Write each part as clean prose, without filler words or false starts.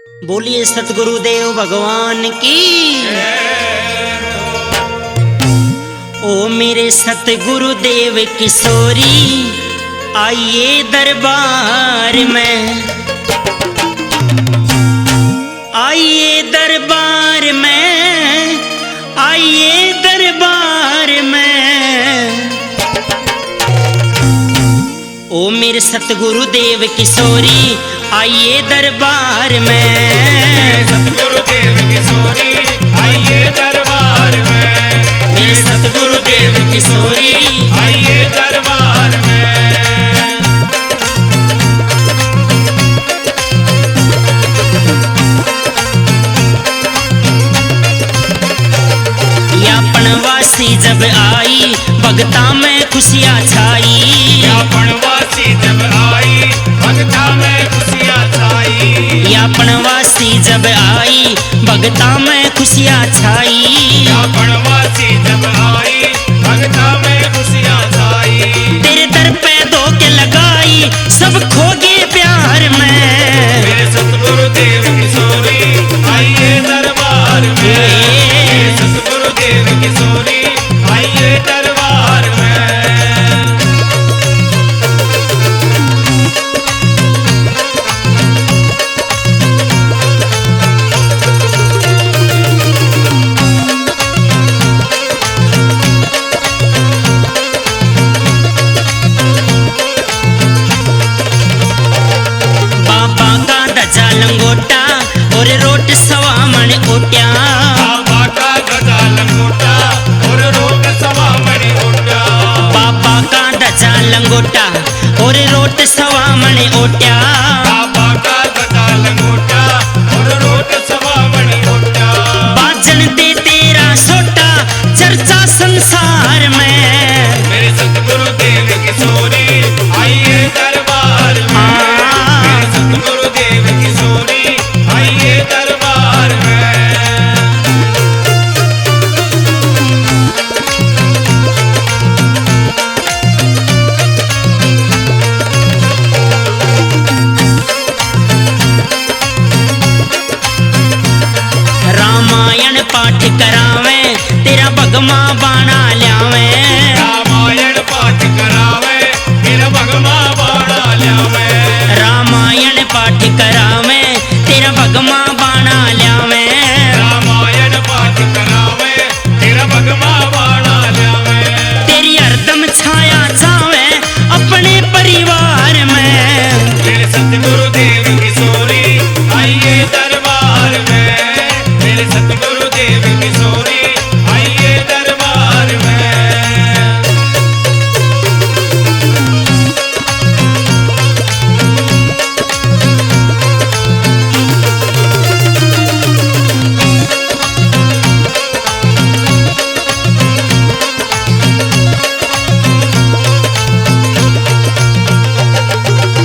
बोलिए सतगुरुदेव भगवान की। ओ मेरे सतगुरुदेव किशोरी आइए दरबार में, आइए दरबार में, आइए दरबार में। ओ मेरे सतगुरुदेव किशोरी आइए दरबार में, सतगुरुदेव किशोरी आइए दरबार में, मेरे सतगुरुदेव किशोरी आइए दरबार में। या पणवासी जब आई भगता में खुशियाँ छाई, या पणवासी जब आई भगता में खुशियाँ छाई, या पणवासी जब आई भगता में खुशियाँ छाई, या पणवासी जब आई भगता में खुशियाँ छाई। तेरे दर पे धोखे लगाई सब खो गए प्यार में, मेरे सतगुरुदेव किशोरी आइए दरबार में, मेरे सतगुरुदेव किशोरी आइए दरबार में। बाबा का ध्वजा लंगोटा और रोट सवा मन ओट्या, बाबा का ध्वजा लंगोटा और रोट सवा मणि ओट्या, बाबा का ध्वजा लंगोटा और रोट सवा मन ओट्या। बाबा का ध्वजा लंगोटा और रोट सवा मणि ओट्या। बाजन दे तेरा सोटा चर्चा संसार में, मेरे सतगुरुदेव किशोरी आइए दरबार में, मेरे सतगुरुदेव किशोरी आइए दरबार में। रामायण पाठ करावे तेरा भगमा बाणा ल्यावे, रामायण पाठ करावे तेरा भगवा बाणा ल्यावे, रामायण पाठ करावे तेरा भगमा बाणा ल्यावे। रामायण पाठ करावे तेरा भगवा बाणा ल्यावे। तेरी हरदम छाया जावे अपने परिवार में, मेरे सतगुरुदेव किशोरी आइए दरबार में, मेरे सतगुरुदेव किशोरी आइए दरबार में।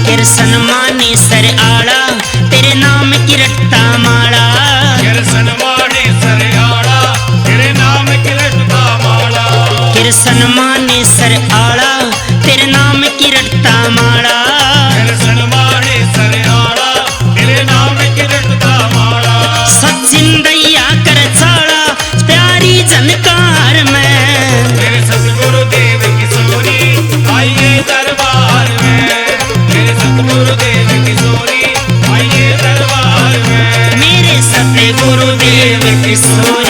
कृष्ण माने सर आड़ा तेरे नाम की रट्टा माला, कृष्ण माने सरयाड़ा तेरे नाम की रटता माला, कृष्ण माने सर आड़ा तेरे नाम की रट्टा माला। कृष्ण माने सरयाड़ा तेरे नाम की रटता माला। सचिन दैया कर चाड़ा प्यारी जनकार में, मेरे सतगुरुदेव किशोरी आइए दरबार में, मेरे सतगुरुदेव किशोरी आइए दरबार में। मेरे सतगुरुदेव किशोरी